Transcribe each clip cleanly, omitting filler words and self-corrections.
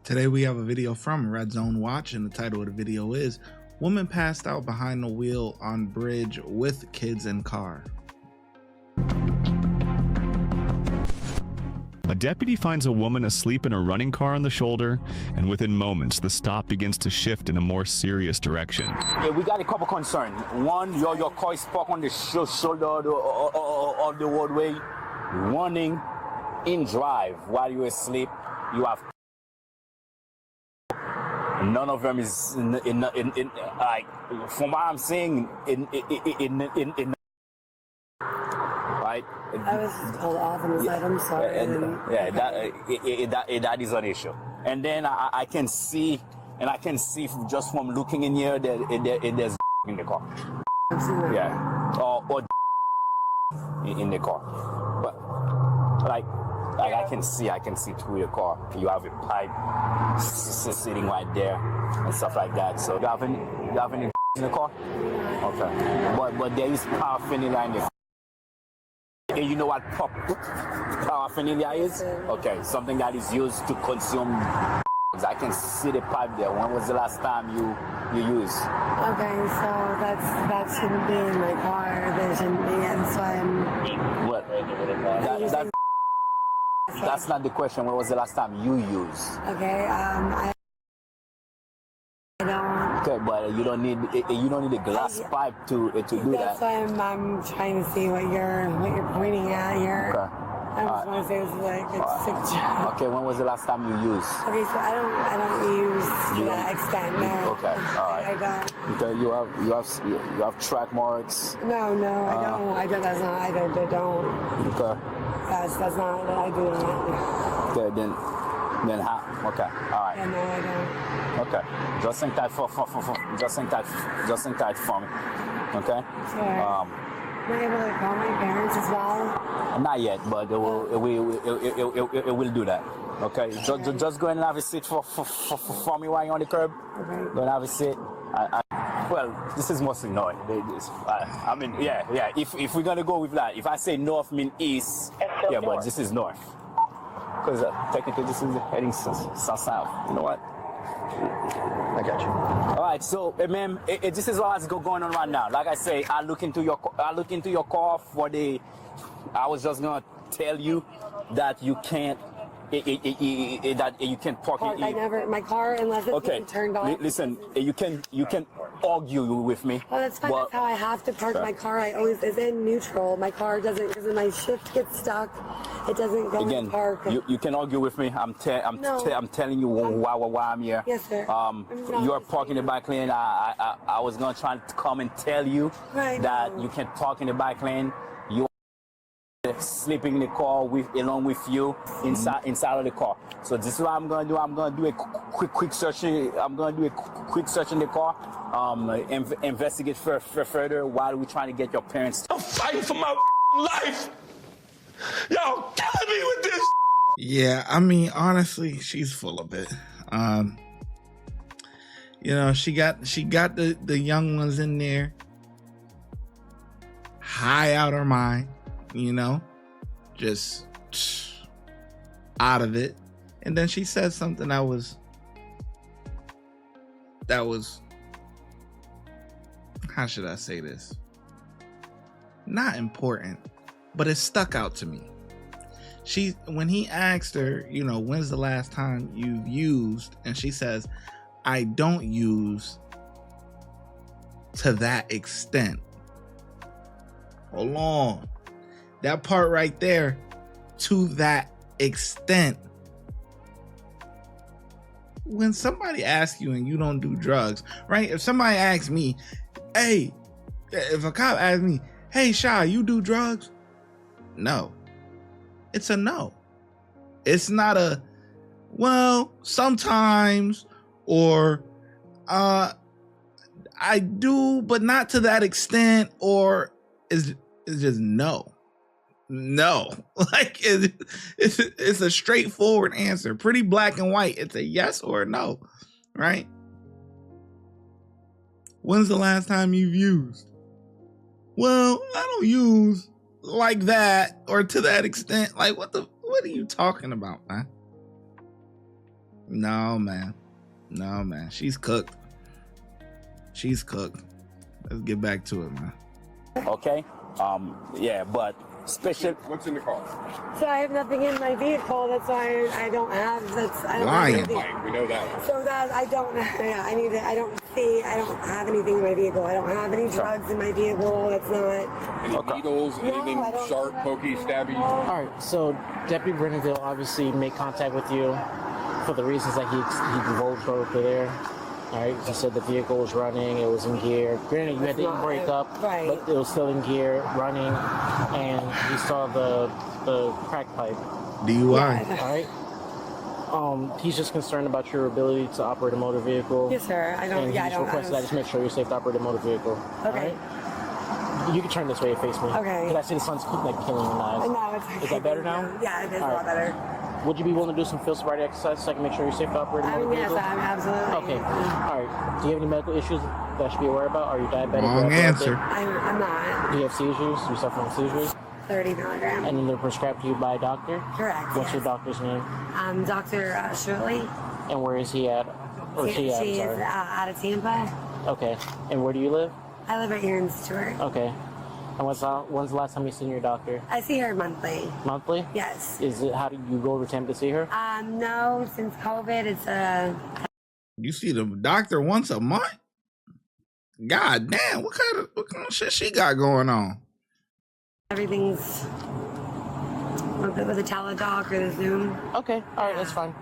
Today we have a video from Red Zone Watch, and the title of the video is Woman Passed Out Behind the Wheel on Bridge with Kids in Car. A deputy finds a woman asleep in a running car on the shoulder, and within moments, the stop begins to shift in a more serious direction. Yeah, we got a couple concerns. One, your car is parked on the shoulder of the roadway, running in drive while you're asleep. You have none of them is in like from what I'm saying in right. I was just pulled off on the side. I'm sorry. That is an issue. And then I can see, just from looking in here that there's in the car. Absolutely. Yeah, or in the car, but like I can see through the car. You have a pipe sitting right there and stuff like that. So you have any in the car? Okay, but there is paraphernalia in the car. And you know what paraphernalia is? Okay, something that is used to consume. I can see the pipe there. When was the last time you used? Okay, so that shouldn't be in my car. There shouldn't be. That's why I'm. What? That's not the question. When was the last time you used? Okay, I don't. Okay, but you don't need a glass pipe to do that. That's why I'm trying to see what you're pointing at here. Okay. I just want to say this is like a sick job. Okay, when was the last time you used? Okay, so I don't use to that extent. No. Okay, all right. I don't. Okay, you have track marks. No, I don't. I don't. That's not. I don't. Okay. That's not that I do that. Okay, then how? Okay, all right. Yeah, no, I don't. Okay, just think that just think that for me. Okay. Sure. Am I able to call my parents as well? Not yet, but it will do that. Okay, just go and have a seat for me while you're on the curb. Okay. Go and have a seat. Well, this is mostly north. I mean, yeah. If we're gonna go with that, if I say north mean east, yeah, but this is north. Because technically this is heading south. You know what? I got you. All right, so ma'am, this is what's going on right now. Like I say, I look into your car for the. I was just gonna tell you that you can't. That you can't park it. I never. My car, unless it's being turned off. Listen, you can argue with me. Oh, that's fine. That's how I have to park my car. I always is in neutral. My car doesn't, because when my shift gets stuck, it doesn't go in park. You can argue with me. I'm telling you why I'm here. Yes, sir. You are parking the bike lane. I was gonna try to come and tell you that you can't park in the bike lane. You sleeping in the car along with you inside of the car. So this is what I'm gonna do. I'm gonna do a quick search. I'm gonna do a quick search in the car. Investigate further while we're trying to get your parents. I'm fighting for my life. Y'all killing me with this. Yeah, I mean, honestly, she's full of it. You know, she got the young ones in there, high out her mind. You know, just out of it. And then she said something that was how should I say this? Not important, but it stuck out to me. When he asked her, you know, when's the last time you've used, and she says, I don't use to that extent. Hold on. That part right there, to that extent. When somebody asks you and you don't do drugs, right? If somebody asks me, hey, if a cop asks me, hey, Shy, you do drugs? No. It's a no. It's not a, well, sometimes, or I do, but not to that extent, or it's just no. No, like it's a straightforward answer, pretty black and white. It's a yes or a no, right? When's the last time you've used? Well, I don't use like that or to that extent. Like, what are you talking about, man? No, man. She's cooked. Let's get back to it, man. Okay. Yeah, but special. What's in the car? So I have nothing in my vehicle. That's why I don't have. I don't Lying. have anything. Fine, we know that. So that I don't. Yeah, I need to. I don't have anything in my vehicle. I don't have any drugs in my vehicle. That's not. Any needles, anything I don't sharp, have pokey, stabby? All right, so Deputy Brennanville obviously made contact with you for the reasons that he divulged over there. All right, he said the vehicle was running, it was in gear. Granted, you had to break up, right. but it was still in gear, running, and he saw the crack pipe. DUI. All right. He's just concerned about your ability to operate a motor vehicle. Yes, sir. I don't. And Yeah, he just requested that I just make sure you're safe to operate a motor vehicle. Okay. All right? You can turn this way and face me. Okay. Because I see the sun's like killing your eyes. No, it's okay. Is that better now? Yeah, it is All a lot right. better. Would you be willing to do some field sobriety exercise so I can make sure you're safe to operate a motor Yes, vehicle? I'm absolutely. Okay. All right. Do you have any medical issues that I should be aware about? Are you diabetic? Wrong answer. I'm not. Do you have seizures? Do you suffer from seizures? 30 milligrams. And then they're prescribed to you by a doctor? Correct. What's yes. your doctor's name? Dr. Shirley. And where is he at? Or she at? She I'm is sorry. out of Tampa. Okay. And where do you live? I live right here in Stewart. Okay. And when's the last time you seen your doctor? I see her monthly. Monthly? Yes. How do you go over Tampa to see her? No, since COVID, it's You see the doctor once a month? God damn, what kind of shit she got going on? everything's with the teledoc or the Zoom. Okay. All right. That's fine.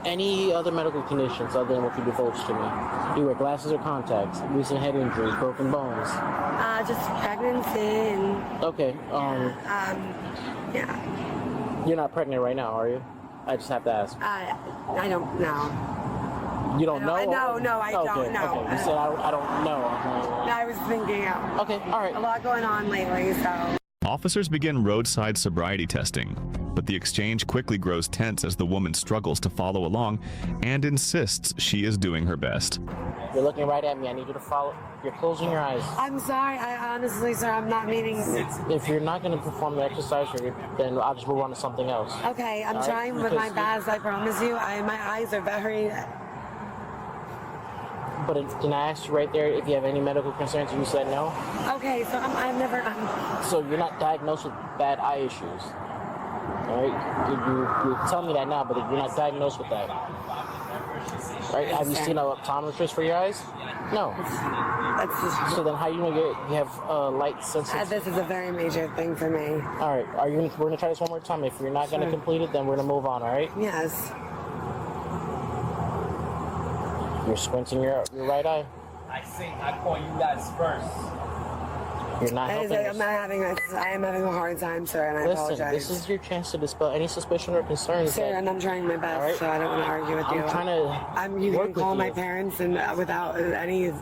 Any other medical conditions other than what you divulged to me? Do you wear glasses or contacts? Recent head injuries, broken bones? Just pregnancy and Okay. yeah. You're not pregnant right now, are you? I just have to ask. I don't know. You don't know? No, I okay, don't know. Okay. You said I don't know. I was thinking Okay. All right. a lot going on lately, so. Officers begin roadside sobriety testing, but the exchange quickly grows tense as the woman struggles to follow along and insists she is doing her best. You're looking right at me. I need you to follow. You're closing your eyes. I'm sorry. I honestly, sir, I'm not meaning. If you're not going to perform the exercise, then I'll just move on to something else. Okay, I'm All right, trying with my because- best. I promise you. My eyes are very. But can I ask you right there if you have any medical concerns? And you said no. Okay, so I've never. So you're not diagnosed with bad eye issues. All right, you tell me that now, but you're not diagnosed with that. Right? Have you seen an optometrist for your eyes? No. That's just. So then, how you know you have light sensitive? This is a very major thing for me. All right. We're gonna try this one more time. If you're not gonna complete it, then we're gonna move on. All right. Yes. You're squinting your right eye. I call you guys first. You're not helping. I am having a hard time, sir, and I Listen, apologize. this is your chance to dispel any suspicion or concerns. Sir, and I'm trying my best, Alright. so I don't want to argue with you. I'm trying to You work can call with my you. parents, and without any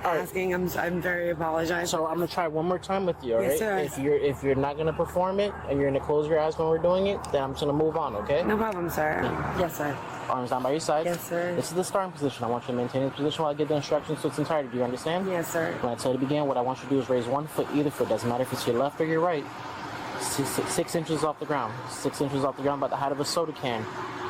asking, I'm very apologize. So I'm gonna try one more time with you, all right? Yes, sir. If you're not gonna perform it and you're gonna close your eyes when we're doing it, then I'm just gonna move on, okay? No problem, sir. Yes, sir. Arms down by your side. Yes, sir. This is the starting position. I want you to maintain this position while I give the instructions to its entirety. Do you understand? Yes, sir. When I tell you to begin, what I want you to do is raise one foot, either foot. Doesn't matter if it's your left or your right. 6 inches off the ground. 6 inches off the ground, about the height of a soda can.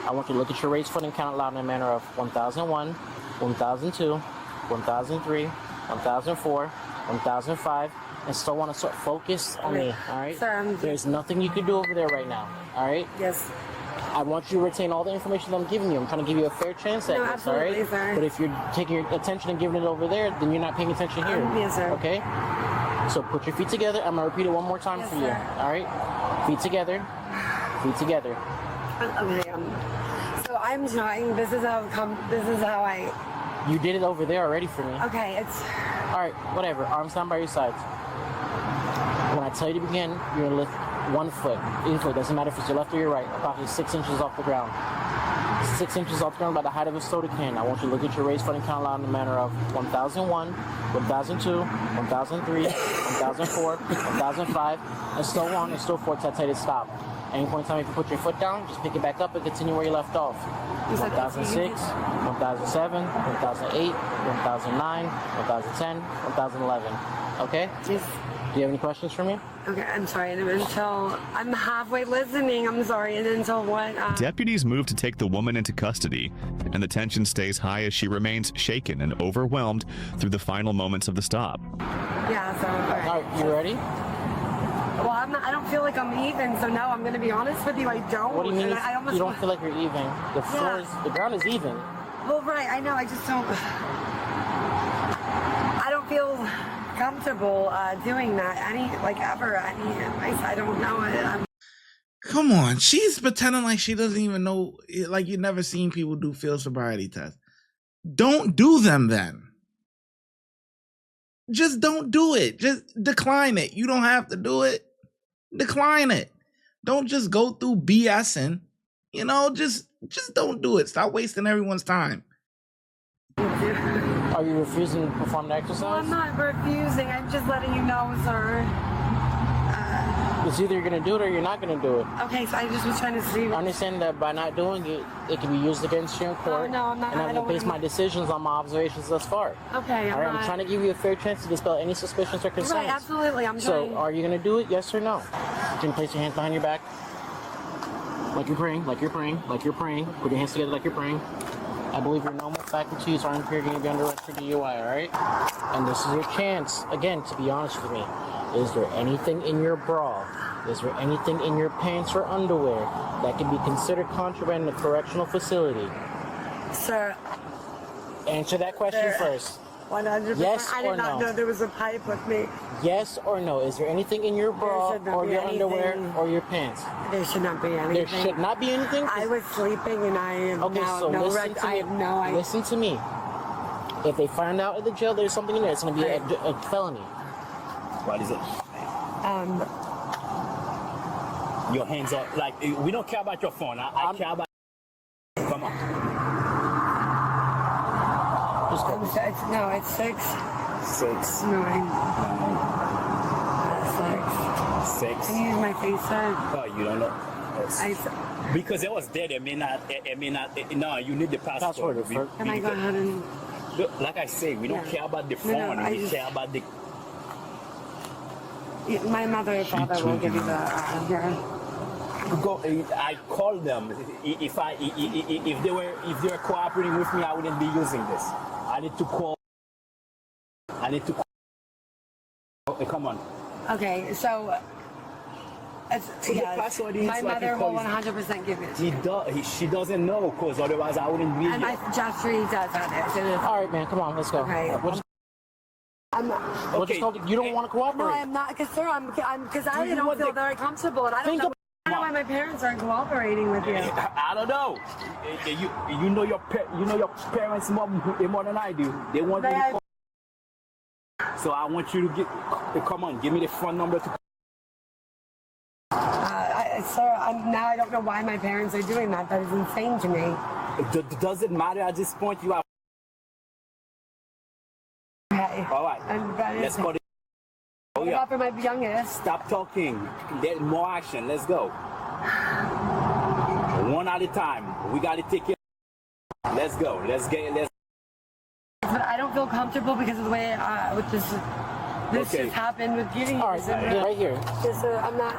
I want you to look at your raised foot and count it loud in a manner of 1001, 1002, 1003, 1004, 1005, and so on and so focus on me, all right? Sir, There's nothing you can do over there right now, all right? Yes. I want you to retain all the information that I'm giving you. I'm trying to give you a fair chance at No, this, all absolutely, right? sir. But if you're taking your attention and giving it over there, then you're not paying attention here. Yes, sir. Okay? So put your feet together. I'm going to repeat it one more time Yes, for you, sir. all right? Feet together. Feet together. Okay. So I'm trying. This is how I. You did it over there already for me. Okay, it's. All right, whatever. Arms down by your sides. When I tell you to begin, you're going to lift 1 foot. Either foot. Doesn't matter if it's your left or your right. Approximately 6 inches off the ground. 6 inches off the ground by the height of a soda can. I want you to look at your raised foot and count loud in the manner of 1001, 1002, 1003, 1004, 1005, and so on and so forth till I tell you to stop. Any point in time, if you put your foot down, just pick it back up and continue where you left off. 1006, 1007, 1008, 1009, 1010, 1011. Okay? Yes. Do you have any questions for me? Okay, I'm sorry. And until I'm halfway listening, I'm sorry. And until what? Deputies move to take the woman into custody, and the tension stays high as she remains shaken and overwhelmed through the final moments of the stop. Yeah, so, All right, you ready? well, I don't feel like I'm even, so no, I'm going to be honest with you, I don't. What do you mean And I almost you don't feel like you're even? The floor is, the ground is even. Well, right, I know, I just don't... I don't feel comfortable doing that ever. I don't know. Come on, she's pretending like she doesn't even know, like you've never seen people do field sobriety tests. Don't do them then. Just don't do it. Just decline it. You don't have to do it. Decline it. Don't just go through BSing. You know, just don't do it. Stop wasting everyone's time. Are you refusing to perform the exercise? Well, I'm not refusing. I'm just letting you know, sir. It's either you're going to do it or you're not going to do it. Okay, so I just was trying to see. I understand that by not doing it, it can be used against you in court. Oh, no, I'm not. And I'm going to base my decisions on my observations thus far. Okay, I'm trying to give you a fair chance to dispel any suspicions or concerns. Right, absolutely. I'm trying. So, are you going to do it, yes or no? Can you place your hands behind your back? Like you're praying, like you're praying, like you're praying. Put your hands together like you're praying. I believe your normal faculties are impaired and you'll be under arrest for DUI, alright? And this is your chance, again, to be honest with me. Is there anything in your bra? Is there anything in your pants or underwear that can be considered contraband in a correctional facility? Sir. Answer that question first. 100%. Yes I did or not no? know there was a pipe with me. Yes or no? Is there anything in your bra or your underwear or your pants? There should not be anything. There should not be anything? I was sleeping and I am Okay, now so no listen to me. Listen to me. If they find out at the jail there's something in there, it's going to be a felony. What is it? Your hands up. Like, we don't care about your phone. I care about... Come on. Just go. It's 6. 6. 9. 6. 6. Can you use my face, sir? Oh, you don't know? Because it was dead. It may not. No, you need the password. Can I go ahead and... Look, like I say, we don't care about the phone. We care about the... My mother and father will give you the... Go. I called them. If they were cooperating with me, I wouldn't be using this. I need to call. Come on. Okay, so my mother will 100% give it. She doesn't know, because otherwise I wouldn't be. And Joffrey does have it. All right, man. Come on, let's go. Okay. You don't want to cooperate. No, I'm not, because sir, because I don't feel very comfortable, and I don't know why my parents aren't cooperating with you. I don't know. You know your parents more than I do. They want you to call. So I want you to come on, give me the phone number to. Sir, now I don't know why my parents are doing that. That is insane to me. Does it matter at this point? You are. Okay. All right. Let's go. What about for my youngest? Stop talking. Get more action. Let's go. One at a time. We got to take it. Let's go. Let's. But I don't feel comfortable because of the way with this just happened with getting. All right, right here. Yes, sir, I'm not.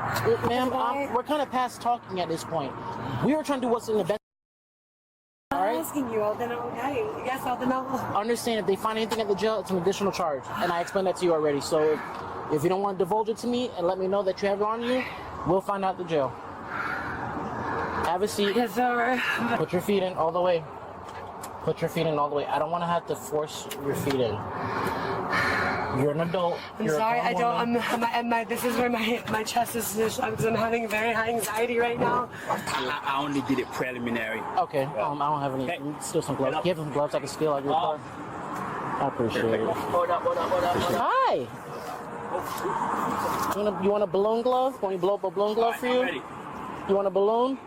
Ma'am, we're kind of past talking at this point. We were trying to do what's in the best. I'm asking you, all then okay. Yes, all then Understand, if they find anything at the jail, it's an additional charge. And I explained that to you already. So if you don't want to divulge it to me and let me know that you have it on you, we'll find out at the jail. Have a seat. Yes, sir. Put your feet in all the way. Put your feet in all the way. I don't want to have to force your feet in. You're an adult. I'm sorry, I don't. This is where my chest is because I'm having very high anxiety right now. I only did it preliminary. Okay. I don't have any. Hey. Steal some gloves. You have some gloves I can steal out of your car. I appreciate it. Hold up. Hi. You want a balloon glove? Want me to blow up a balloon glove for you? I'm ready. You want a balloon?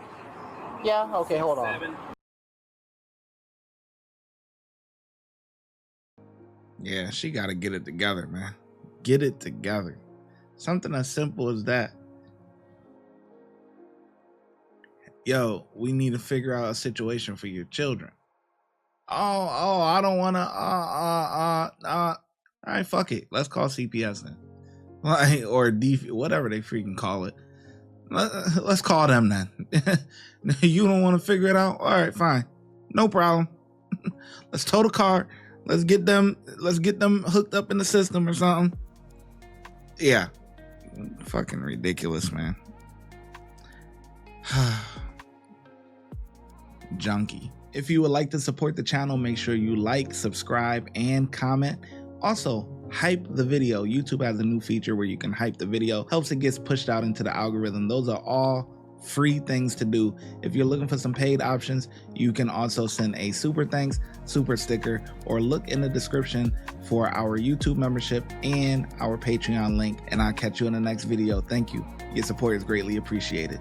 Yeah. Okay. Hold on. 7. Yeah, she got to get it together, man. Get it together. Something as simple as that. Yo, we need to figure out a situation for your children. Oh, I don't want to, all right, fuck it. Let's call CPS then. like, or whatever they freaking call it. Let's call them then. You don't want to figure it out? All right, fine, no problem. Let's tow the car. Let's get them hooked up in the system or something. Yeah, fucking ridiculous, man. Junkie. If you would like to support the channel, make sure you like, subscribe, and comment. Also, hype the video. YouTube has a new feature where you can hype the video. Helps it gets pushed out into the algorithm. Those are all free things to do. If you're looking for some paid options, you can also send a super thanks, super sticker, or look in the description for our YouTube membership and our Patreon link. And I'll catch you in the next video. Thank you. Your support is greatly appreciated.